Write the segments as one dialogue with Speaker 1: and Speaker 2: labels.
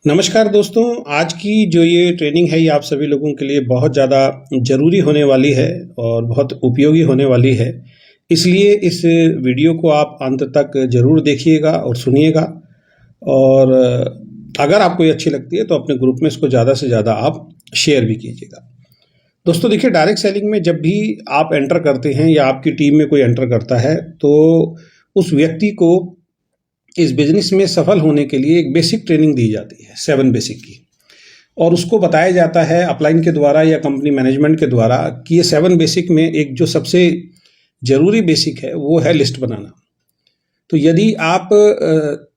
Speaker 1: नमस्कार दोस्तों, आज की जो ये ट्रेनिंग है ये आप सभी लोगों के लिए बहुत ज़्यादा ज़रूरी होने वाली है और बहुत उपयोगी होने वाली है। इसलिए इस वीडियो को आप अंत तक ज़रूर देखिएगा और सुनिएगा। और अगर आपको ये अच्छी लगती है तो अपने ग्रुप में इसको ज़्यादा से ज़्यादा आप शेयर भी कीजिएगा। दोस्तों देखिए, डायरेक्ट सेलिंग में जब भी आप एंटर करते हैं या आपकी टीम में कोई एंटर करता है तो उस व्यक्ति को इस बिजनेस में सफल होने के लिए एक बेसिक ट्रेनिंग दी जाती है, 7 बेसिक की। और उसको बताया जाता है अपलाइन के द्वारा या कंपनी मैनेजमेंट के द्वारा कि ये 7 बेसिक में एक जो सबसे ज़रूरी बेसिक है वो है लिस्ट बनाना। तो यदि आप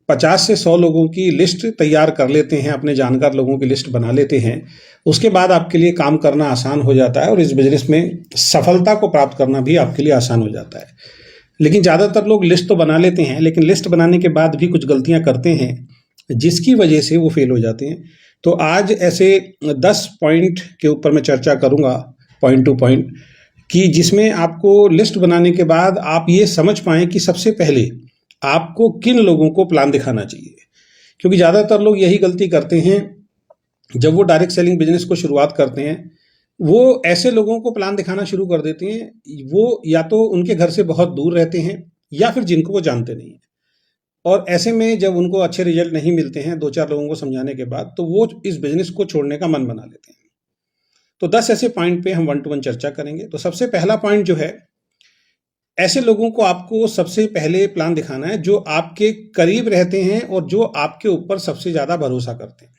Speaker 1: 50 से 100 लोगों की लिस्ट तैयार कर लेते हैं, अपने जानकार लोगों की लिस्ट बना लेते हैं, उसके बाद आपके लिए काम करना आसान हो जाता है और इस बिजनेस में सफलता को प्राप्त करना भी आपके लिए आसान हो जाता है। लेकिन ज़्यादातर लोग लिस्ट तो बना लेते हैं, लेकिन लिस्ट बनाने के बाद भी कुछ गलतियां करते हैं जिसकी वजह से वो फेल हो जाते हैं। तो आज ऐसे 10 पॉइंट के ऊपर मैं चर्चा करूंगा, पॉइंट टू पॉइंट, कि जिसमें आपको लिस्ट बनाने के बाद आप ये समझ पाएं कि सबसे पहले आपको किन लोगों को प्लान दिखाना चाहिए। क्योंकि ज़्यादातर लोग यही गलती करते हैं जब वो डायरेक्ट सेलिंग बिजनेस को शुरुआत करते हैं, वो ऐसे लोगों को प्लान दिखाना शुरू कर देते हैं, वो या तो उनके घर से बहुत दूर रहते हैं या फिर जिनको वो जानते नहीं हैं। और ऐसे में जब उनको अच्छे रिजल्ट नहीं मिलते हैं 2-4 लोगों को समझाने के बाद, तो वो इस बिजनेस को छोड़ने का मन बना लेते हैं। तो 10 ऐसे पॉइंट पे हम 1 टू 1 चर्चा करेंगे। तो सबसे पहला पॉइंट जो है, ऐसे लोगों को आपको सबसे पहले प्लान दिखाना है जो आपके करीब रहते हैं और जो आपके ऊपर सबसे ज्यादा भरोसा करते हैं।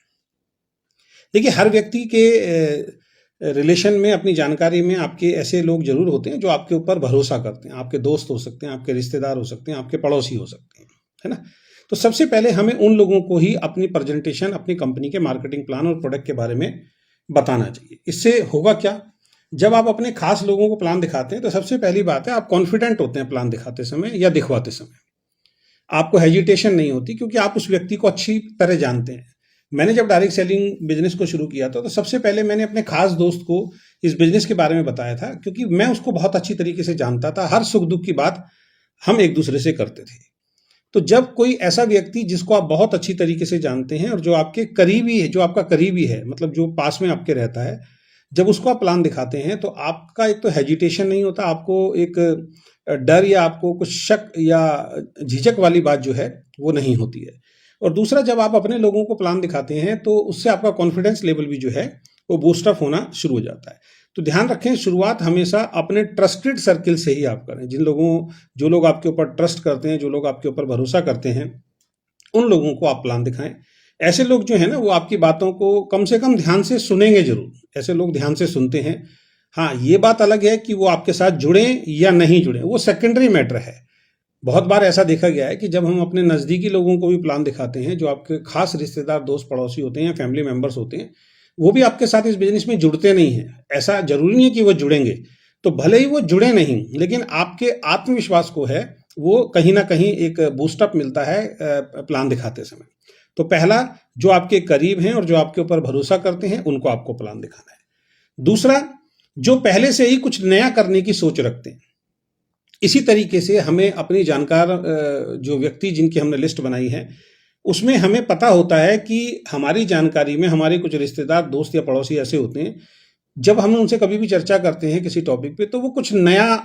Speaker 1: देखिए, हर व्यक्ति के रिलेशन में, अपनी जानकारी में आपके ऐसे लोग जरूर होते हैं जो आपके ऊपर भरोसा करते हैं। आपके दोस्त हो सकते हैं, आपके रिश्तेदार हो सकते हैं, आपके पड़ोसी हो सकते हैं, है ना। तो सबसे पहले हमें उन लोगों को ही अपनी प्रेजेंटेशन, अपनी कंपनी के मार्केटिंग प्लान और प्रोडक्ट के बारे में बताना चाहिए। इससे होगा क्या, जब आप अपने खास लोगों को प्लान दिखाते हैं तो सबसे पहली बात है, आप कॉन्फिडेंट होते हैं प्लान दिखाते समय या दिखवाते समय। आपको हेजिटेशन नहीं होती क्योंकि आप उस व्यक्ति को अच्छी तरह जानते हैं। मैंने जब डायरेक्ट सेलिंग बिजनेस को शुरू किया था तो सबसे पहले मैंने अपने खास दोस्त को इस बिजनेस के बारे में बताया था, क्योंकि मैं उसको बहुत अच्छी तरीके से जानता था। हर सुख दुख की बात हम एक दूसरे से करते थे। तो जब कोई ऐसा व्यक्ति जिसको आप बहुत अच्छी तरीके से जानते हैं और जो आपके करीबी है, जो आपका करीबी है, मतलब जो पास में आपके रहता है, जब उसको आप प्लान दिखाते हैं तो आपका एक तो हेजिटेशन नहीं होता, आपको एक डर या आपको कुछ शक या झिझक वाली बात जो है वो नहीं होती है। और दूसरा, जब आप अपने लोगों को प्लान दिखाते हैं तो उससे आपका कॉन्फिडेंस लेवल भी जो है वो बूस्ट अप होना शुरू हो जाता है। तो ध्यान रखें, शुरुआत हमेशा अपने ट्रस्टेड सर्किल से ही आप करें। जो लोग आपके ऊपर ट्रस्ट करते हैं, जो लोग आपके ऊपर भरोसा करते हैं, उन लोगों को आप प्लान दिखाएं। ऐसे लोग जो है ना, वो आपकी बातों को कम से कम ध्यान से सुनेंगे जरूर। ऐसे लोग ध्यान से सुनते हैं। हाँ, ये बात अलग है कि वो आपके साथ जुड़े या नहीं जुड़े, वो सेकेंडरी मैटर है। बहुत बार ऐसा देखा गया है कि जब हम अपने नज़दीकी लोगों को भी प्लान दिखाते हैं, जो आपके खास रिश्तेदार, दोस्त, पड़ोसी होते हैं या फैमिली मेंबर्स होते हैं, वो भी आपके साथ इस बिजनेस में जुड़ते नहीं हैं। ऐसा जरूरी नहीं है कि वो जुड़ेंगे। तो भले ही वो जुड़े नहीं, लेकिन आपके आत्मविश्वास को है वो कहीं ना कहीं एक बूस्टअप मिलता है प्लान दिखाते समय। तो पहला, जो आपके करीब हैं और जो आपके ऊपर भरोसा करते हैं, उनको आपको प्लान दिखाना है। दूसरा, जो पहले से ही कुछ नया करने की सोच रखते हैं। इसी तरीके से हमें अपनी जानकार जो व्यक्ति जिनकी हमने लिस्ट बनाई है, उसमें हमें पता होता है कि हमारी जानकारी में हमारे कुछ रिश्तेदार, दोस्त या पड़ोसी ऐसे होते हैं, जब हम उनसे कभी भी चर्चा करते हैं किसी टॉपिक पे, तो वो कुछ नया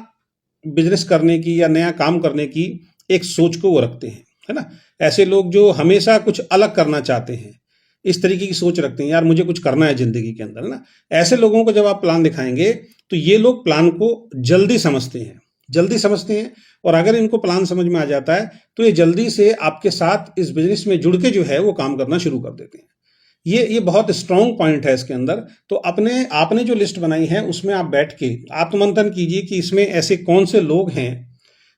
Speaker 1: बिजनेस करने की या नया काम करने की एक सोच को वो रखते हैं, है ना। ऐसे लोग जो हमेशा कुछ अलग करना चाहते हैं, इस तरीके की सोच रखते हैं, यार मुझे कुछ करना है जिंदगी के अंदर, है ना। ऐसे लोगों को जब आप प्लान दिखाएंगे तो ये लोग प्लान को जल्दी समझते हैं और अगर इनको प्लान समझ में आ जाता है तो ये जल्दी से आपके साथ इस बिजनेस में जुड़ के जो है वो काम करना शुरू कर देते हैं। ये बहुत स्ट्रॉन्ग पॉइंट है इसके अंदर। तो आपने जो लिस्ट बनाई है उसमें आप बैठ के आत्ममंथन कीजिए कि इसमें ऐसे कौन से लोग हैं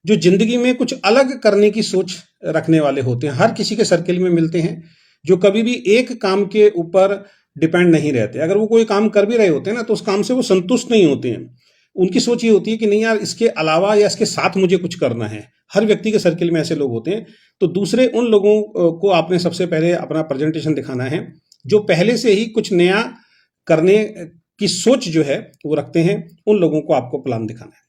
Speaker 1: जो जिंदगी में कुछ अलग करने की सोच रखने वाले होते हैं। हर किसी के सर्किल में मिलते हैं जो कभी भी एक काम के ऊपर डिपेंड नहीं रहते। अगर वो कोई काम कर भी रहे होते हैं ना, तो उस काम से वो संतुष्ट नहीं होते हैं। उनकी सोच ये होती है कि नहीं यार, इसके अलावा या इसके साथ मुझे कुछ करना है। हर व्यक्ति के सर्किल में ऐसे लोग होते हैं। तो दूसरे उन लोगों को आपने सबसे पहले अपना प्रेजेंटेशन दिखाना है जो पहले से ही कुछ नया करने की सोच जो है वो रखते हैं। उन लोगों को आपको प्लान दिखाना है।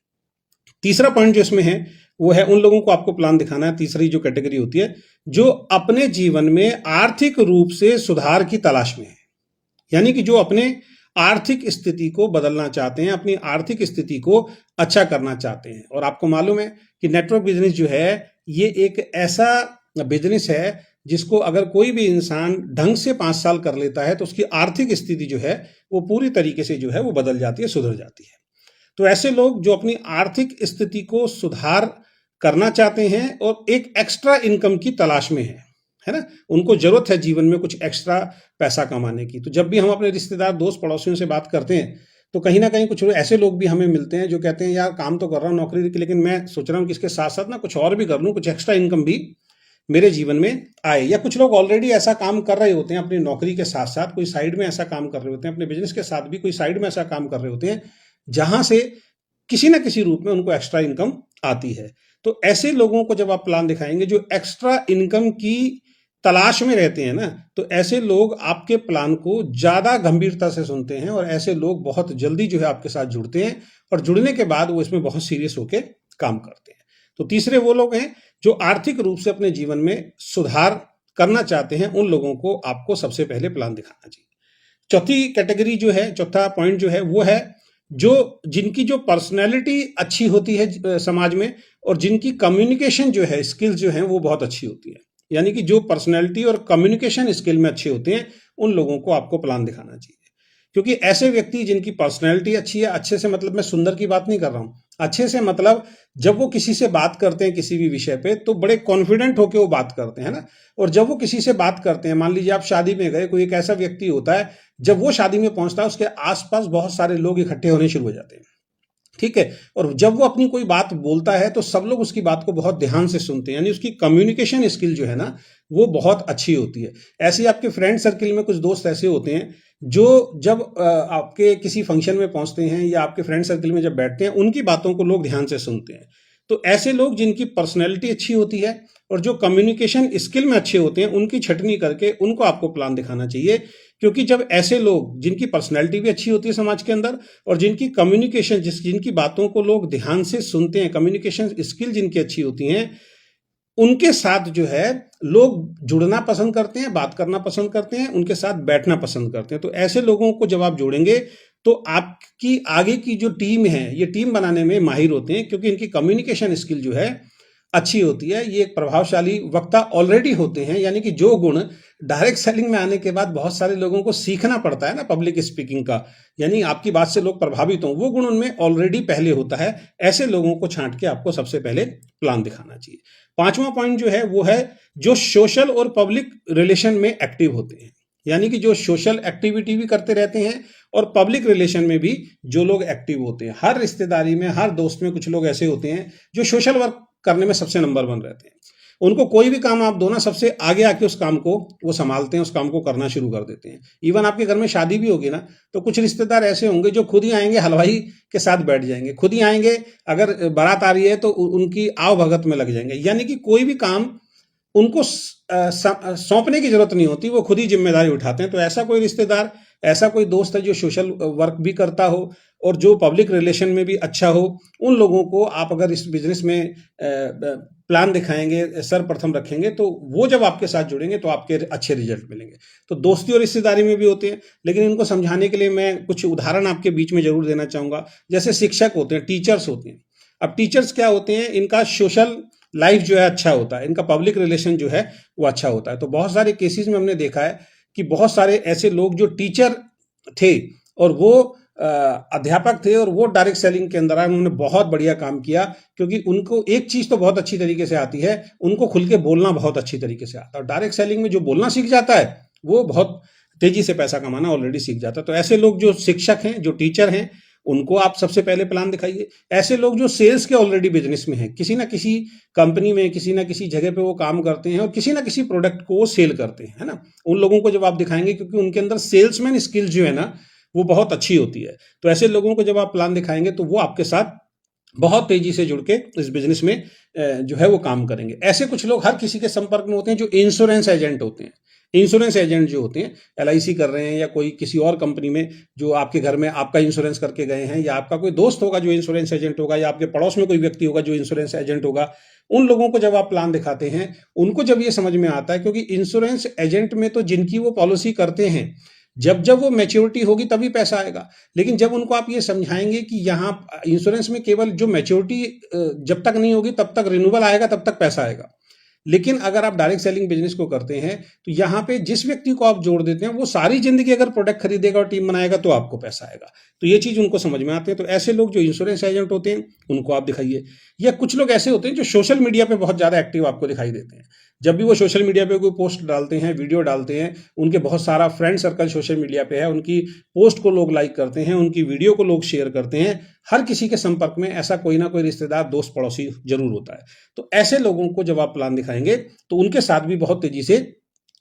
Speaker 1: तीसरा पॉइंट जो इसमें है वो है उन लोगों को आपको प्लान दिखाना है। तीसरी जो कैटेगरी होती है, जो अपने जीवन में आर्थिक रूप से सुधार की तलाश में है, यानी कि जो अपने आर्थिक स्थिति को बदलना चाहते हैं, अपनी आर्थिक स्थिति को अच्छा करना चाहते हैं। और आपको मालूम है कि नेटवर्क बिजनेस जो है ये एक ऐसा बिजनेस है जिसको अगर कोई भी इंसान ढंग से 5 साल कर लेता है तो उसकी आर्थिक स्थिति जो है वो पूरी तरीके से जो है वो बदल जाती है, सुधर जाती है। तो ऐसे लोग जो अपनी आर्थिक स्थिति को सुधार करना चाहते हैं और एक एक्स्ट्रा इनकम की तलाश में है ना, उनको जरूरत है जीवन में कुछ एक्स्ट्रा पैसा कमाने की। तो जब भी हम अपने रिश्तेदार, दोस्त, पड़ोसियों से बात करते हैं तो कहीं ना कहीं कुछ ऐसे लोग भी हमें मिलते हैं जो कहते हैं यार काम तो कर रहा हूँ नौकरी की, लेकिन मैं सोच रहा हूँ कि इसके साथ साथ ना कुछ और भी कर लूँ, कुछ एक्स्ट्रा इनकम भी मेरे जीवन में आए। या कुछ लोग ऑलरेडी ऐसा काम कर रहे होते हैं अपनी नौकरी के साथ साथ, कोई साइड में ऐसा काम कर रहे होते हैं, अपने बिजनेस के साथ भी कोई साइड में ऐसा काम कर रहे होते हैं जहां से किसी ना किसी रूप में उनको एक्स्ट्रा इनकम आती है। तो ऐसे लोगों को जब आप प्लान दिखाएंगे जो एक्स्ट्रा इनकम की तलाश में रहते हैं ना, तो ऐसे लोग आपके प्लान को ज्यादा गंभीरता से सुनते हैं और ऐसे लोग बहुत जल्दी जो है आपके साथ जुड़ते हैं और जुड़ने के बाद वो इसमें बहुत सीरियस होकर काम करते हैं। तो तीसरे वो लोग हैं जो आर्थिक रूप से अपने जीवन में सुधार करना चाहते हैं, उन लोगों को आपको सबसे पहले प्लान दिखाना चाहिए। चौथी कैटेगरी जो है, चौथा पॉइंट जो है वो है जो जिनकी जो पर्सनैलिटी अच्छी होती है समाज में और जिनकी कम्युनिकेशन जो है, स्किल्स जो है वो बहुत अच्छी होती है। यानी कि जो पर्सनैलिटी और कम्युनिकेशन स्किल में अच्छे होते हैं उन लोगों को आपको प्लान दिखाना चाहिए। क्योंकि ऐसे व्यक्ति जिनकी पर्सनैलिटी अच्छी है, अच्छे से मतलब मैं सुंदर की बात नहीं कर रहा हूं, अच्छे से मतलब जब वो किसी से बात करते हैं किसी भी विषय पे तो बड़े कॉन्फिडेंट होकर वो बात करते हैं ना। और जब वो किसी से बात करते हैं, मान लीजिए आप शादी में गए, कोई एक ऐसा व्यक्ति होता है जब वो शादी में पहुंचता है उसके आसपास बहुत सारे लोग इकट्ठे होने शुरू हो जाते हैं, ठीक है। और जब वो अपनी कोई बात बोलता है तो सब लोग उसकी बात को बहुत ध्यान से सुनते हैं, यानी उसकी कम्युनिकेशन स्किल जो है ना वो बहुत अच्छी होती है। ऐसे ही आपके फ्रेंड सर्किल में कुछ दोस्त ऐसे होते हैं जो जब आपके किसी फंक्शन में पहुंचते हैं या आपके फ्रेंड सर्किल में जब बैठते हैं उनकी बातों को लोग ध्यान से सुनते हैं। तो ऐसे लोग जिनकी पर्सनैलिटी अच्छी होती है और जो कम्युनिकेशन स्किल में अच्छे होते हैं उनकी छटनी करके उनको आपको प्लान दिखाना चाहिए। क्योंकि जब ऐसे लोग जिनकी पर्सनैलिटी भी अच्छी होती है समाज के अंदर और जिनकी कम्युनिकेशन जिनकी बातों को लोग ध्यान से सुनते हैं, कम्युनिकेशन स्किल जिनकी अच्छी होती हैं, उनके साथ जो है लोग जुड़ना पसंद करते हैं, बात करना पसंद करते हैं, उनके साथ बैठना पसंद करते हैं। तो ऐसे लोगों को जब आप जोड़ेंगे तो आपकी आगे की जो टीम है ये टीम बनाने में माहिर होते हैं, क्योंकि इनकी कम्युनिकेशन स्किल जो है अच्छी होती है। ये एक प्रभावशाली वक्ता ऑलरेडी होते हैं, यानी कि जो गुण डायरेक्ट सेलिंग में आने के बाद बहुत सारे लोगों को सीखना पड़ता है ना पब्लिक स्पीकिंग का, यानी आपकी बात से लोग प्रभावित हों, वो गुण उनमें ऑलरेडी पहले होता है। ऐसे लोगों को छांट के आपको सबसे पहले प्लान दिखाना चाहिए। पांचवा पॉइंट जो है वो है जो सोशल और पब्लिक रिलेशन में एक्टिव होते हैं, यानी कि जो सोशल एक्टिविटी भी करते रहते हैं और पब्लिक रिलेशन में भी जो लोग एक्टिव होते हैं। हर रिश्तेदारी में, हर दोस्त में कुछ लोग ऐसे होते हैं जो सोशल वर्क करने में सबसे नंबर 1 रहते हैं। उनको कोई भी काम आप दो ना, सबसे आगे आके उस काम को वो संभालते हैं, उस काम को करना शुरू कर देते हैं। इवन आपके घर में शादी भी होगी ना तो कुछ रिश्तेदार ऐसे होंगे जो खुद ही आएंगे, हलवाई के साथ बैठ जाएंगे, खुद ही आएंगे, अगर बारात आ रही है तो उनकी आव भगत में लग जाएंगे। यानी कि कोई भी काम उनको सौंपने की जरूरत नहीं होती, वो खुद ही जिम्मेदारी उठाते हैं। तो ऐसा कोई रिश्तेदार, ऐसा कोई दोस्त है जो सोशल वर्क भी करता हो और जो पब्लिक रिलेशन में भी अच्छा हो, उन लोगों को आप अगर इस बिजनेस में प्लान दिखाएंगे, सर्वप्रथम रखेंगे, तो वो जब आपके साथ जुड़ेंगे तो आपके अच्छे रिजल्ट मिलेंगे। तो दोस्ती और रिश्तेदारी में भी होते हैं, लेकिन इनको समझाने के लिए मैं कुछ उदाहरण आपके बीच में जरूर देना चाहूंगा। जैसे शिक्षक होते हैं, टीचर्स होते हैं। अब टीचर्स क्या होते हैं, इनका सोशल लाइफ जो है अच्छा होता है, इनका पब्लिक रिलेशन जो है वो अच्छा होता है। तो बहुत सारे केसेस में हमने देखा है कि बहुत सारे ऐसे लोग जो टीचर थे और वो अध्यापक थे और वो डायरेक्ट सेलिंग के अंदर आए, उन्होंने बहुत बढ़िया काम किया, क्योंकि उनको एक चीज तो बहुत अच्छी तरीके से आती है, उनको खुल के बोलना बहुत अच्छी तरीके से आता है। और डायरेक्ट सेलिंग में जो बोलना सीख जाता है वो बहुत तेजी से पैसा कमाना ऑलरेडी सीख जाता है। तो ऐसे लोग जो शिक्षक हैं, जो टीचर हैं, उनको आप सबसे पहले प्लान दिखाइए। ऐसे लोग जो सेल्स के ऑलरेडी बिजनेस में हैं, किसी ना किसी कंपनी में, किसी ना किसी जगह पे वो काम करते हैं और किसी ना किसी प्रोडक्ट को वो सेल करते हैं, है ना, उन लोगों को जब आप दिखाएंगे, क्योंकि उनके अंदर सेल्समैन स्किल जो है ना वो बहुत अच्छी होती है। तो ऐसे लोगों को जब आप प्लान दिखाएंगे तो वो आपके साथ बहुत तेजी से जुड़ के इस बिजनेस में जो है वो काम करेंगे। ऐसे कुछ लोग हर किसी के संपर्क में होते हैं जो इंश्योरेंस एजेंट होते हैं। इंश्योरेंस एजेंट जो होते हैं, एलआईसी कर रहे हैं या कोई किसी और कंपनी में जो आपके घर में आपका इंश्योरेंस करके गए हैं, या आपका कोई दोस्त होगा जो इंश्योरेंस एजेंट होगा, या आपके पड़ोस में कोई व्यक्ति होगा जो इंश्योरेंस एजेंट होगा, उन लोगों को जब आप प्लान दिखाते हैं, उनको जब ये समझ में आता है, क्योंकि इंश्योरेंस एजेंट में तो जिनकी वो पॉलिसी करते हैं, जब जब वो मैच्योरिटी होगी तभी पैसा आएगा। लेकिन जब उनको आप ये समझाएंगे कि यहाँ इंश्योरेंस में केवल जो मैच्योरिटी जब तक नहीं होगी तब तक रिन्यूअल आएगा, तब तक पैसा आएगा। लेकिन अगर आप डायरेक्ट सेलिंग बिजनेस को करते हैं तो यहाँ पे जिस व्यक्ति को आप जोड़ देते हैं वो सारी जिंदगी अगर प्रोडक्ट खरीदेगा और टीम बनाएगा तो आपको पैसा आएगा। तो ये चीज उनको समझ में आती है। तो ऐसे लोग जो इंश्योरेंस एजेंट होते हैं उनको आप दिखाइए। या कुछ लोग ऐसे होते हैं जो सोशल मीडिया पे बहुत ज्यादा एक्टिव आपको दिखाई देते हैं। जब भी वो सोशल मीडिया पे कोई पोस्ट डालते हैं, वीडियो डालते हैं, उनके बहुत सारा फ्रेंड सर्कल सोशल मीडिया पे है, उनकी पोस्ट को लोग लाइक करते हैं, उनकी वीडियो को लोग शेयर करते हैं। हर किसी के संपर्क में ऐसा कोई ना कोई रिश्तेदार, दोस्त, पड़ोसी जरूर होता है। तो ऐसे लोगों को जब आप प्लान दिखाएंगे तो उनके साथ भी बहुत तेजी से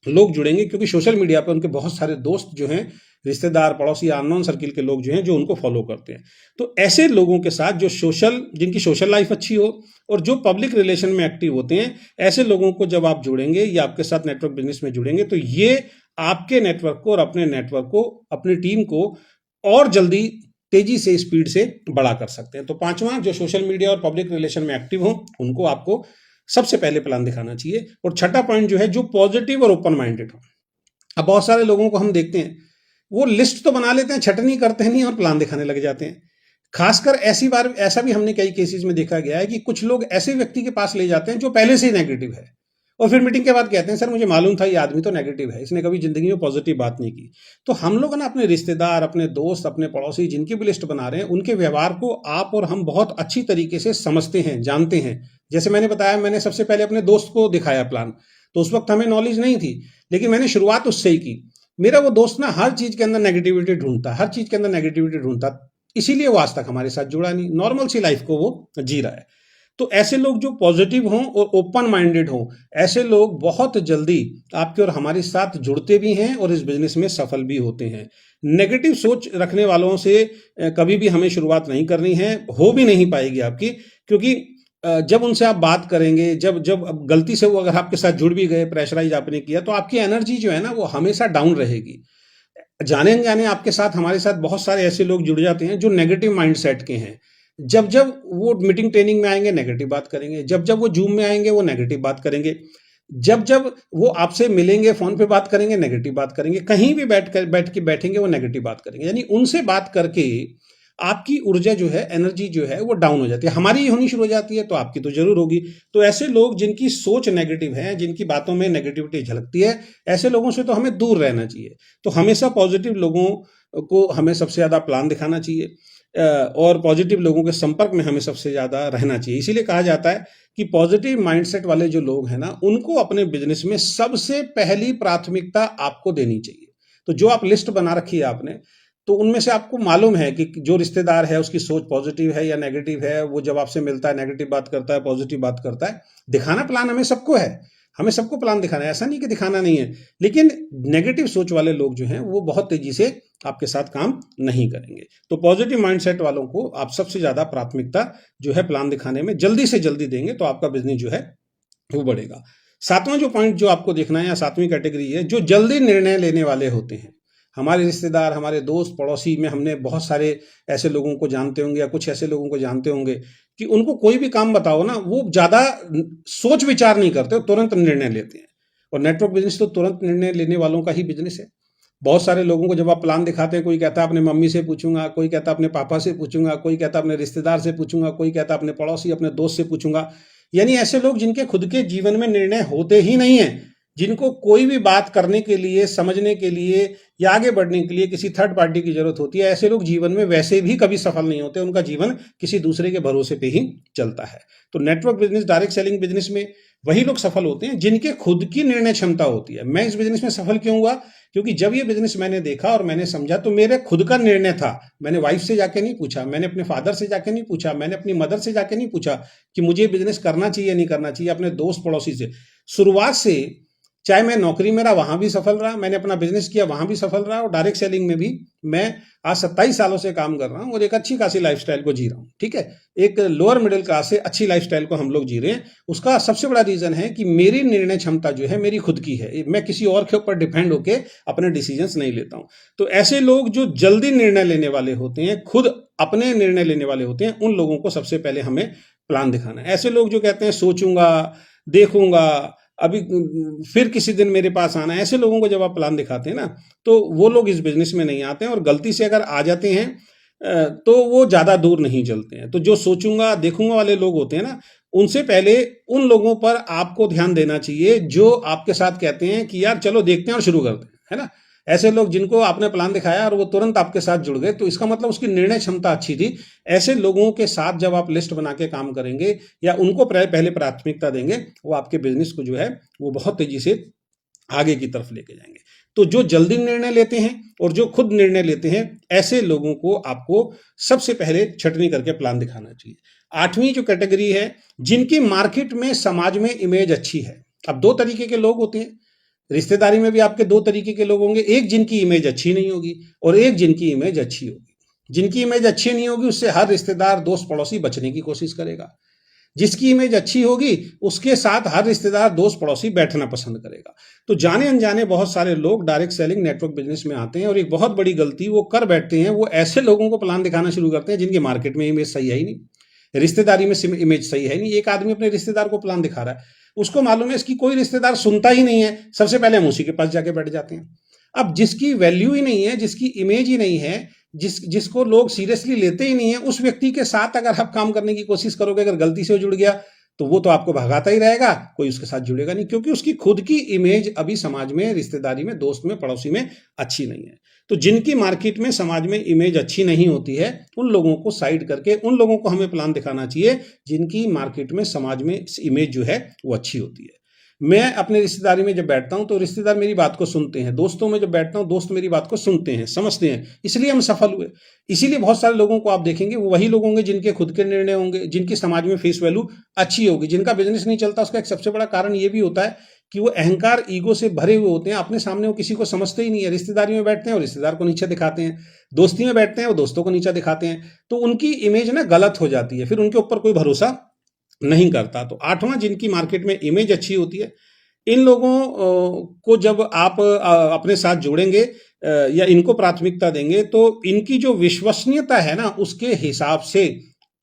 Speaker 1: लोग जुड़ेंगे, क्योंकि सोशल मीडिया पर उनके बहुत सारे दोस्त जो हैं, रिश्तेदार, पड़ोसी, अननोन सर्किल के लोग जो हैं, जो उनको फॉलो करते हैं। तो ऐसे लोगों के साथ जिनकी सोशल लाइफ अच्छी हो और जो पब्लिक रिलेशन में एक्टिव होते हैं, ऐसे लोगों को जब आप जोड़ेंगे या आपके साथ नेटवर्क बिजनेस में जुड़ेंगे तो ये आपके नेटवर्क को और अपने नेटवर्क को, अपनी टीम को और जल्दी, तेजी से, स्पीड से बड़ा कर सकते हैं। तो पांचवा, जो सोशल मीडिया और पब्लिक रिलेशन में एक्टिव हो उनको आपको सबसे पहले प्लान दिखाना चाहिए। और छठा पॉइंट जो है, जो पॉजिटिव और ओपन माइंडेड हो। अब बहुत सारे लोगों को हम देखते हैं, वो लिस्ट तो बना लेते हैं, छटनी करते हैं नहीं और प्लान दिखाने लग जाते हैं। खासकर ऐसा भी हमने कई केसेस में देखा गया है कि कुछ लोग ऐसे व्यक्ति के पास ले जाते हैं जो पहले से ही नेगेटिव है, और फिर मीटिंग के बाद कहते हैं सर मुझे मालूम था ये आदमी तो नेगेटिव है, इसने कभी जिंदगी में पॉजिटिव बात नहीं की। तो हम लोग ना अपने रिश्तेदार, अपने दोस्त, अपने पड़ोसी जिनकी भी लिस्ट बना रहे हैं, उनके व्यवहार को आप और हम बहुत अच्छी तरीके से समझते हैं, जानते हैं। जैसे मैंने बताया, मैंने सबसे पहले अपने दोस्त को दिखाया प्लान, तो उस वक्त हमें नॉलेज नहीं थी, लेकिन मैंने शुरुआत उससे ही की। मेरा वो दोस्त ना हर चीज के अंदर नेगेटिविटी ढूंढता, हर चीज के अंदर नेगेटिविटी ढूंढता, इसीलिए वो आज तक हमारे साथ जुड़ा नहीं, नॉर्मल सी लाइफ को वो जी रहा है। तो ऐसे लोग जो पॉजिटिव हों और ओपन माइंडेड हों, ऐसे लोग बहुत जल्दी आपके और हमारे साथ जुड़ते भी हैं और इस बिजनेस में सफल भी होते हैं। नेगेटिव सोच रखने वालों से कभी भी हमें शुरुआत नहीं करनी है, हो भी नहीं पाएगी आपकी, क्योंकि जब उनसे आप बात करेंगे, जब जब गलती से वो अगर आपके साथ जुड़ भी गए, प्रेशराइज आपने किया, तो आपकी एनर्जी जो है ना वो हमेशा डाउन रहेगी। जाने अनजाने आपके साथ, हमारे साथ बहुत सारे ऐसे लोग जुड़ जाते हैं जो नेगेटिव माइंडसेट के हैं। जब जब वो मीटिंग ट्रेनिंग में आएंगे नेगेटिव बात करेंगे, जब जब वो जूम में आएंगे वो नेगेटिव बात करेंगे, जब जब वो आपसे मिलेंगे फोन पे बात करेंगे नेगेटिव बात करेंगे, कहीं भी बैठेंगे वो नेगेटिव बात करेंगे। यानी उनसे बात करके आपकी ऊर्जा जो है, एनर्जी जो है वो डाउन हो जाती है। हमारी होनी शुरू हो जाती है तो आपकी तो जरूर होगी। तो ऐसे लोग जिनकी सोच नेगेटिव है, जिनकी बातों में नेगेटिविटी झलकती है, ऐसे लोगों से तो हमें दूर रहना चाहिए। तो हमेशा पॉजिटिव लोगों को हमें सबसे ज्यादा प्लान दिखाना चाहिए और पॉजिटिव लोगों के संपर्क में हमें सबसे ज्यादा रहना चाहिए। इसीलिए कहा जाता है कि पॉजिटिव माइंडसेट वाले जो लोग हैं ना, उनको अपने बिजनेस में सबसे पहली प्राथमिकता आपको देनी चाहिए। तो जो आप लिस्ट बना रखी है आपने, तो उनमें से आपको मालूम है कि जो रिश्तेदार है उसकी सोच पॉजिटिव है या नेगेटिव है, वो जब आपसे मिलता है नेगेटिव बात करता है, पॉजिटिव बात करता है। दिखाना प्लान हमें सबको है, हमें सबको प्लान दिखाना है, ऐसा नहीं कि दिखाना नहीं है। लेकिन नेगेटिव सोच वाले लोग जो हैं वो बहुत तेजी से आपके साथ काम नहीं करेंगे। तो पॉजिटिव माइंडसेट वालों को आप सबसे ज्यादा प्राथमिकता जो है प्लान दिखाने में जल्दी से जल्दी देंगे, तो आपका बिजनेस जो है वो बढ़ेगा। सातवां जो पॉइंट जो आपको देखना है, या सातवीं कैटेगरी है, जो जल्दी निर्णय लेने वाले होते हैं। हमारे रिश्तेदार, हमारे दोस्त, पड़ोसी में हमने बहुत सारे ऐसे लोगों को जानते होंगे, या कुछ ऐसे लोगों को जानते होंगे कि उनको कोई भी काम बताओ ना, वो ज्यादा सोच विचार नहीं करते, तुरंत निर्णय लेते हैं। और नेटवर्क बिजनेस तो तुरंत निर्णय लेने वालों का ही बिजनेस है। बहुत सारे लोगों को जब आप प्लान दिखाते हैं, कोई कहता है अपने मम्मी से पूछूंगा, कोई कहता है अपने पापा से पूछूंगा, कोई कहता है अपने रिश्तेदार से पूछूंगा, कोई कहता है अपने पड़ोसी, अपने दोस्त से पूछूंगा। यानी ऐसे लोग जिनके खुद के जीवन में निर्णय होते ही नहीं है, जिनको कोई भी बात करने के लिए, समझने के लिए या आगे बढ़ने के लिए किसी थर्ड पार्टी की जरूरत होती है, ऐसे लोग जीवन में वैसे भी कभी सफल नहीं होते। उनका जीवन किसी दूसरे के भरोसे पे ही चलता है। तो network business, direct selling business में वही लोग सफल होते हैं जिनके खुद की निर्णय क्षमता होती है। मैं इस बिजनेस में सफल क्यों हुआ? क्योंकि जब ये बिजनेस मैंने देखा और मैंने समझा, तो मेरे खुद का निर्णय था। मैंने वाइफ से जाके नहीं पूछा, मैंने अपने फादर से जाके नहीं पूछा, मैंने अपनी मदर से जाके नहीं पूछा कि मुझे बिजनेस करना चाहिए नहीं करना चाहिए, अपने दोस्त पड़ोसी से। शुरुआत से चाहे मैं नौकरी में रहा वहां भी सफल रहा, मैंने अपना बिजनेस किया वहां भी सफल रहा, और डायरेक्ट सेलिंग में भी मैं आज 27 सालों से काम कर रहा हूं और एक अच्छी खासी लाइफस्टाइल को जी रहा हूं। ठीक है, एक लोअर मिडिल क्लास से अच्छी लाइफस्टाइल को हम लोग जी रहे हैं। उसका सबसे बड़ा रीजन है कि मेरी निर्णय क्षमता जो है मेरी खुद की है, मैं किसी और के ऊपर डिपेंड होके अपने डिसीजंस नहीं लेता हूं। तो ऐसे लोग जो जल्दी निर्णय लेने वाले होते हैं, खुद अपने निर्णय लेने वाले होते हैं, उन लोगों को सबसे पहले हमें प्लान दिखाना है। ऐसे लोग जो कहते हैं सोचूंगा, देखूंगा, अभी फिर किसी दिन मेरे पास आना है, ऐसे लोगों को जब आप प्लान दिखाते हैं ना, तो वो लोग इस बिजनेस में नहीं आते हैं, और गलती से अगर आ जाते हैं तो वो ज्यादा दूर नहीं चलते हैं। तो जो सोचूंगा देखूंगा वाले लोग होते हैं ना, उनसे पहले उन लोगों पर आपको ध्यान देना चाहिए जो आपके साथ कहते हैं कि यार चलो देखते हैं और शुरू करते हैं, है ना। ऐसे लोग जिनको आपने प्लान दिखाया और वो तुरंत आपके साथ जुड़ गए, तो इसका मतलब उसकी निर्णय क्षमता अच्छी थी। ऐसे लोगों के साथ जब आप लिस्ट बना के काम करेंगे या उनको पहले प्राथमिकता देंगे, वो आपके बिजनेस को जो है वो बहुत तेजी से आगे की तरफ लेके जाएंगे। तो जो जल्दी निर्णय लेते हैं और जो खुद निर्णय लेते हैं, ऐसे लोगों को आपको सबसे पहले छटनी करके प्लान दिखाना चाहिए। 8वीं जो कैटेगरी है, जिनकी मार्केट में समाज में इमेज अच्छी है। अब दो तरीके के लोग होते हैं, रिश्तेदारी में भी आपके दो तरीके के लोग होंगे, एक जिनकी इमेज अच्छी नहीं होगी और एक जिनकी इमेज अच्छी होगी। जिनकी इमेज अच्छी नहीं होगी उससे हर रिश्तेदार दोस्त पड़ोसी बचने की कोशिश करेगा। जिसकी इमेज अच्छी होगी उसके साथ हर रिश्तेदार दोस्त पड़ोसी बैठना पसंद करेगा। तो जाने अनजाने बहुत सारे लोग डायरेक्ट सेलिंग नेटवर्क बिजनेस में आते हैं और एक बहुत बड़ी गलती वो कर बैठते हैं, वो ऐसे लोगों को प्लान दिखाना शुरू करते हैं जिनकी मार्केट में इमेज सही है ही नहीं, रिश्तेदारी में इमेज सही है नहीं। एक आदमी अपने रिश्तेदार को प्लान दिखा रहा है, उसको मालूम है इसकी कोई रिश्तेदार सुनता ही नहीं है, सबसे पहले हम उसी के पास जाके बैठ जाते हैं। अब जिसकी वैल्यू ही नहीं है, जिसकी इमेज ही नहीं है, जिसको लोग सीरियसली लेते ही नहीं है, उस व्यक्ति के साथ अगर आप काम करने की कोशिश करोगे, अगर गलती से वो जुड़ गया तो वो तो आपको भगाता ही रहेगा, कोई उसके साथ जुड़ेगा नहीं, क्योंकि उसकी खुद की इमेज अभी समाज में, रिश्तेदारी में, दोस्त में, पड़ोसी में अच्छी नहीं है। तो जिनकी मार्केट में समाज में इमेज अच्छी नहीं होती है, उन लोगों को साइड करके उन लोगों को हमें प्लान दिखाना चाहिए जिनकी मार्केट में समाज में इमेज जो है वो अच्छी होती है। मैं अपने रिश्तेदारी में जब बैठता हूं तो रिश्तेदार मेरी बात को सुनते हैं, दोस्तों में जब बैठता हूं दोस्त मेरी बात को सुनते हैं, समझते हैं, इसलिए हम सफल हुए। इसीलिए बहुत सारे लोगों को आप देखेंगे वो वही लोग होंगे जिनके खुद के निर्णय होंगे, जिनकी समाज में फेस वैल्यू अच्छी होगी, जिनका बिजनेस नहीं चलता। उसका एक सबसे बड़ा कारण ये भी होता है कि वो अहंकार, ईगो से भरे हुए होते हैं, अपने सामने वो किसी को समझते ही नहीं है। रिश्तेदारी में बैठते हैं और रिश्तेदार को नीचे दिखाते हैं, दोस्ती में बैठते हैं वो दोस्तों को नीचा दिखाते हैं, तो उनकी इमेज ना गलत हो जाती है, फिर उनके ऊपर कोई भरोसा नहीं करता। तो 8वां, जिनकी मार्केट में इमेज अच्छी होती है, इन लोगों को जब आप अपने साथ जोड़ेंगे या इनको प्राथमिकता देंगे, तो इनकी जो विश्वसनीयता है ना, उसके हिसाब से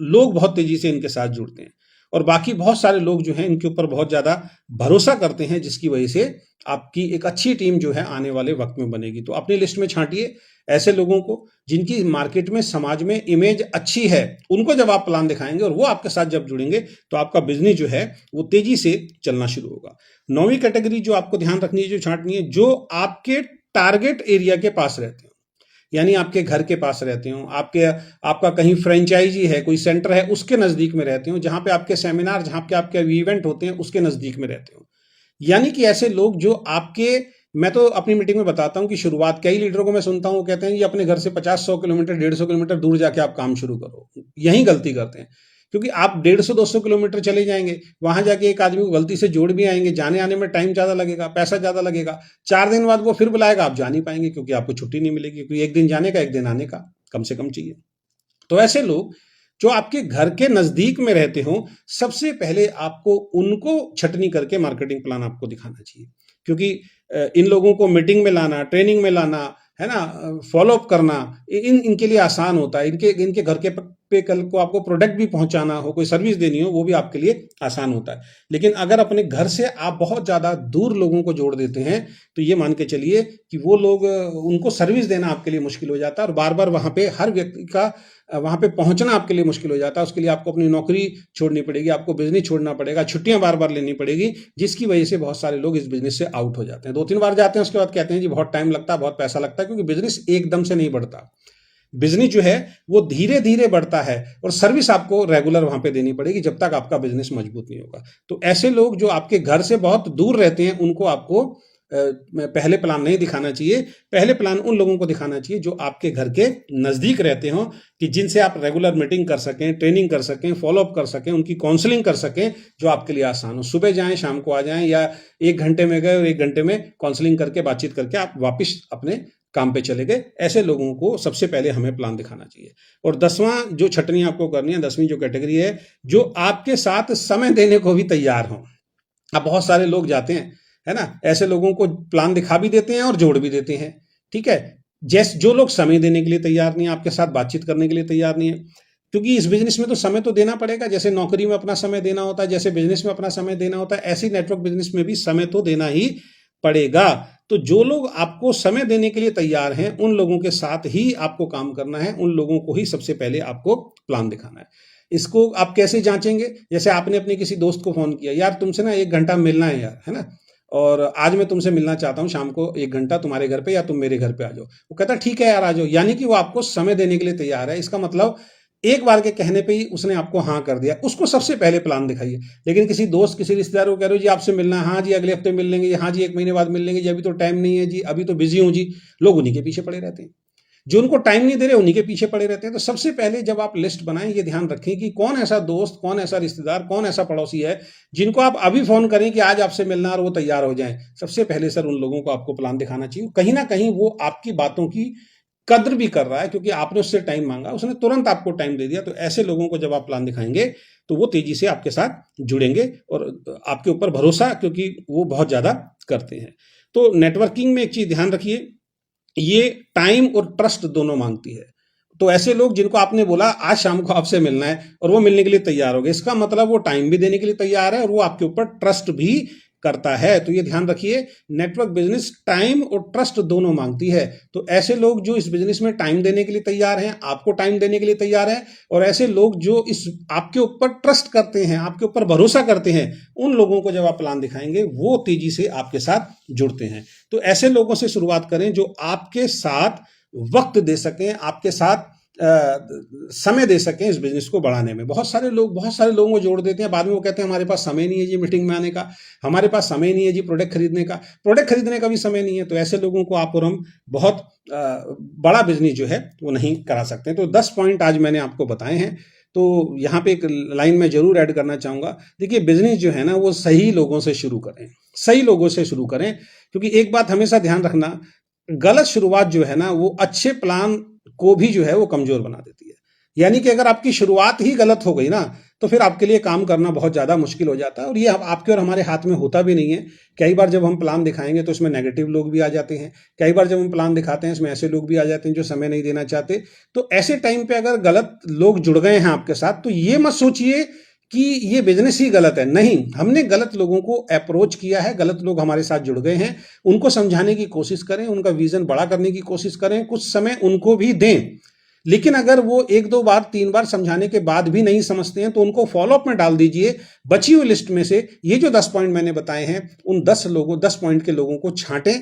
Speaker 1: लोग बहुत तेजी से इनके साथ जुड़ते हैं और बाकी बहुत सारे लोग जो हैं इनके ऊपर बहुत ज्यादा भरोसा करते हैं, जिसकी वजह से आपकी एक अच्छी टीम जो है आने वाले वक्त में बनेगी। तो अपनी लिस्ट में छांटिए ऐसे लोगों को जिनकी मार्केट में, समाज में इमेज अच्छी है। उनको जब आप प्लान दिखाएंगे और वो आपके साथ जब जुड़ेंगे तो आपका बिजनेस जो है वो तेजी से चलना शुरू होगा। 9वीं कैटेगरी जो आपको ध्यान रखनी है, जो छांटनी है, जो आपके टारगेट एरिया के पास रहते हो, यानी आपके घर के पास रहते हो, आपका कहीं फ्रेंचाइजी है, कोई सेंटर है, उसके नजदीक में रहते हो, जहां पे आपके सेमिनार, जहां पे आपके इवेंट होते हैं उसके नजदीक में रहते हो। यानी कि ऐसे लोग जो आपके, मैं तो अपनी मीटिंग में बताता हूं कि शुरुआत, कई लीडरों को मैं सुनता हूं वो कहते हैं ये अपने घर से 50-100 किलोमीटर, 150 किलोमीटर दूर जाके आप काम शुरू करो। यही गलती करते हैं, क्योंकि आप 150-200 किलोमीटर चले जाएंगे, वहां जाके एक आदमी को गलती से जोड़ भी आएंगे, जाने आने में टाइम ज्यादा लगेगा, पैसा ज्यादा लगेगा, 4 दिन बाद वो फिर बुलाएगा, आप जा नहीं पाएंगे क्योंकि आपको छुट्टी नहीं मिलेगी, क्योंकि एक दिन जाने का एक दिन आने का कम से कम चाहिए। तो ऐसे लोग जो आपके घर के नजदीक में रहते हो, सबसे पहले आपको उनको छटनी करके मार्केटिंग प्लान आपको दिखाना चाहिए, क्योंकि इन लोगों को मीटिंग में लाना, ट्रेनिंग में लाना, है ना, फॉलोअप करना, इनके लिए आसान होता है। इनके घर के पे कल को आपको प्रोडक्ट भी पहुंचाना हो, कोई सर्विस देनी हो, वो भी आपके लिए आसान होता है। लेकिन अगर अपने घर से आप बहुत ज्यादा दूर लोगों को जोड़ देते हैं, तो ये मान के चलिए कि वो लोग, उनको सर्विस देना आपके लिए मुश्किल हो जाता है और बार बार वहां पे हर व्यक्ति का वहां पे पहुंचना आपके लिए मुश्किल हो जाता है। उसके लिए आपको अपनी नौकरी छोड़नी पड़ेगी, आपको बिजनेस छोड़ना पड़ेगा, छुट्टियां बार बार लेनी पड़ेगी, जिसकी वजह से बहुत सारे लोग इस बिजनेस से आउट हो जाते हैं। 2-3 बार जाते हैं, उसके बाद कहते हैं जी बहुत टाइम लगता है, बहुत पैसा लगता है, क्योंकि बिजनेस एकदम से नहीं बढ़ता। बिजनेस जो है वो धीरे धीरे बढ़ता है और सर्विस आपको रेगुलर वहां पे देनी पड़ेगी जब तक आपका बिजनेस मजबूत नहीं होगा। तो ऐसे लोग जो आपके घर से बहुत दूर रहते हैं, उनको आपको पहले प्लान नहीं दिखाना चाहिए। पहले प्लान उन लोगों को दिखाना चाहिए जो आपके घर के नज़दीक रहते हों, कि जिनसे आप रेगुलर मीटिंग कर सकें, ट्रेनिंग कर सकें, फॉलोअप कर सकें, उनकी काउंसलिंग कर सकें, जो आपके लिए आसान हो। सुबह जाएं, शाम को आ जाएं, या 1 घंटे में गए और 1 घंटे में काउंसलिंग करके, बातचीत करके आप वापस अपने काम पे चले गए। ऐसे लोगों को सबसे पहले हमें प्लान दिखाना चाहिए। और 10वां जो छटनी आपको करनी है, 10वीं जो कैटेगरी है, जो आपके साथ समय देने को भी तैयार हों। अब बहुत सारे लोग जाते हैं, है ना, ऐसे लोगों को प्लान दिखा भी देते हैं और जोड़ भी देते हैं। ठीक है, जैसे जो लोग समय देने के लिए तैयार नहीं है, आपके साथ बातचीत करने के लिए तैयार नहीं है, क्योंकि इस बिजनेस में तो समय तो देना पड़ेगा। जैसे नौकरी में अपना समय देना होता है, जैसे बिजनेस में अपना समय देना होता है, ऐसे नेटवर्क बिजनेस में भी समय तो देना ही पड़ेगा। तो जो लोग आपको समय देने के लिए तैयार हैं, उन लोगों के साथ ही आपको काम करना है, उन लोगों को ही सबसे पहले आपको प्लान दिखाना है। इसको आप कैसे जांचेंगे? जैसे आपने अपने किसी दोस्त को फोन किया, यार तुमसे ना 1 घंटा मिलना है यार, है ना, और आज मैं तुमसे मिलना चाहता हूँ शाम को 1 घंटा तुम्हारे घर पे, या तुम मेरे घर पे आ जाओ। वो कहता ठीक है यार आ जाओ, यानी कि वो आपको समय देने के लिए तैयार है। इसका मतलब एक बार के कहने पे ही उसने आपको हाँ कर दिया। उसको सबसे पहले प्लान दिखाइए। लेकिन किसी दोस्त, किसी रिश्तेदार को कह रहे हो जी आपसे मिलना है, हाँ जी अगले हफ्ते मिल लेंगे, हाँ जी 1 महीने बाद मिल लेंगे जी, अभी तो टाइम नहीं है जी, अभी तो बिजी हूँ जी। लोग उन्हीं के पीछे पड़े रहते हैं, जो उनको टाइम नहीं दे रहे उन्हीं के पीछे पड़े रहते हैं। तो सबसे पहले जब आप लिस्ट बनाएं, ये ध्यान रखें कि कौन ऐसा दोस्त, कौन ऐसा रिश्तेदार, कौन ऐसा पड़ोसी है जिनको आप अभी फोन करें कि आज आपसे मिलना, और वो तैयार हो जाएं। सबसे पहले सर उन लोगों को आपको प्लान दिखाना चाहिए। कहीं ना कहीं वो आपकी बातों की कद्र भी कर रहा है, क्योंकि आपने उससे टाइम मांगा, उसने तुरंत आपको टाइम दे दिया। तो ऐसे लोगों को जब आप प्लान दिखाएंगे तो वो तेजी से आपके साथ जुड़ेंगे और आपके ऊपर भरोसा, क्योंकि वो बहुत ज्यादा करते हैं। तो नेटवर्किंग में एक चीज ध्यान रखिए, ये टाइम और ट्रस्ट दोनों मांगती है। तो ऐसे लोग जिनको आपने बोला आज शाम को आपसे मिलना है और वो मिलने के लिए तैयार हो गए, इसका मतलब वो टाइम भी देने के लिए तैयार है और वो आपके ऊपर ट्रस्ट भी करता है। तो ये ध्यान रखिए, नेटवर्क बिजनेस टाइम और ट्रस्ट दोनों मांगती है। तो ऐसे लोग जो इस बिजनेस में टाइम देने के लिए तैयार हैं, आपको टाइम देने के लिए तैयार हैं, और ऐसे लोग जो इस आपके ऊपर ट्रस्ट करते हैं, आपके ऊपर भरोसा करते हैं, उन लोगों को जब आप प्लान दिखाएंगे वो तेजी से आपके साथ जुड़ते हैं। तो ऐसे लोगों से शुरुआत करें जो आपके साथ वक्त दे सकें, आपके साथ समय दे सकें इस बिजनेस को बढ़ाने में। बहुत सारे लोगों को जोड़ देते हैं, बाद में वो कहते हैं हमारे पास समय नहीं है जी मीटिंग में आने का, हमारे पास समय नहीं है जी प्रोडक्ट खरीदने का भी समय नहीं है। तो ऐसे लोगों को आप और हम बहुत बड़ा बिजनेस जो है वो नहीं करा सकते। तो 10 पॉइंट आज मैंने आपको बताए हैं। तो यहाँ पे एक लाइन में जरूर ऐड करना चाहूंगा, देखिए बिजनेस जो है ना वो सही लोगों से शुरू करें, सही लोगों से शुरू करें। क्योंकि एक बात हमेशा ध्यान रखना, गलत शुरुआत जो है ना वो अच्छे प्लान को भी जो है वो कमजोर बना देती है। यानी कि अगर आपकी शुरुआत ही गलत हो गई ना, तो फिर आपके लिए काम करना बहुत ज्यादा मुश्किल हो जाता है। और ये आपके और हमारे हाथ में होता भी नहीं है। कई बार जब हम प्लान दिखाएंगे तो इसमें नेगेटिव लोग भी आ जाते हैं, कई बार जब हम प्लान दिखाते हैं इसमें ऐसे लोग भी आ जाते हैं जो समय नहीं देना चाहते। तो ऐसे टाइम पे अगर गलत लोग जुड़ गए हैं आपके साथ, तो ये मत सोचिए कि ये बिजनेस ही गलत है। नहीं, हमने गलत लोगों को अप्रोच किया है, गलत लोग हमारे साथ जुड़ गए हैं, उनको समझाने की कोशिश करें, उनका विजन बड़ा करने की कोशिश करें, कुछ समय उनको भी दें। लेकिन अगर वो 1-2 बार 3 बार समझाने के बाद भी नहीं समझते हैं तो उनको फॉलोअप में डाल दीजिए। बची हुई लिस्ट में से ये जो 10 पॉइंट मैंने बताए हैं, उन 10 पॉइंट के लोगों को छांटें,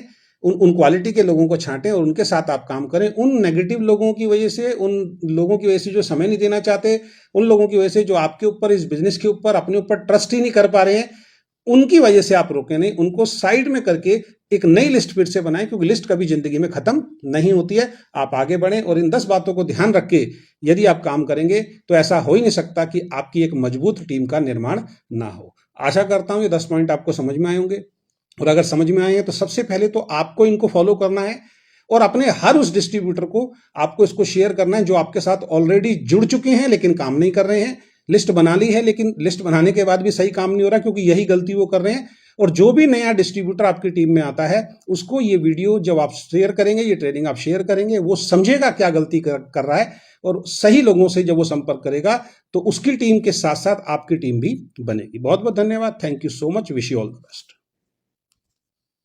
Speaker 1: उन क्वालिटी के लोगों को छांटें और उनके साथ आप काम करें। उन नेगेटिव लोगों की वजह से, उन लोगों की वजह से जो समय नहीं देना चाहते, उन लोगों की वजह से जो आपके ऊपर, इस बिजनेस के ऊपर, अपने ऊपर ट्रस्ट ही नहीं कर पा रहे हैं, उनकी वजह से आप रोके नहीं, उनको साइड में करके एक नई लिस्ट फिर से बनाएं। क्योंकि लिस्ट कभी जिंदगी में खत्म नहीं होती है। आप आगे बढ़ें और इन 10 बातों को ध्यान रख के यदि आप काम करेंगे तो ऐसा हो ही नहीं सकता कि आपकी एक मजबूत टीम का निर्माण ना हो। आशा करता हूं ये 10 पॉइंट आपको समझ में आए होंगे, और अगर समझ में आए हैं तो सबसे पहले तो आपको इनको फॉलो करना है और अपने हर उस डिस्ट्रीब्यूटर को आपको इसको शेयर करना है जो आपके साथ ऑलरेडी जुड़ चुके हैं लेकिन काम नहीं कर रहे हैं। लिस्ट बना ली है लेकिन लिस्ट बनाने के बाद भी सही काम नहीं हो रहा, क्योंकि यही गलती वो कर रहे हैं। और जो भी नया डिस्ट्रीब्यूटर आपकी टीम में आता है उसको ये वीडियो जब आप शेयर करेंगे, ये ट्रेनिंग आप शेयर करेंगे, वो समझेगा क्या गलती कर रहा है, और सही लोगों से जब वो संपर्क करेगा तो उसकी टीम के साथ साथ आपकी टीम भी बनेगी। बहुत बहुत धन्यवाद। Thank you so much. Wish you all the best.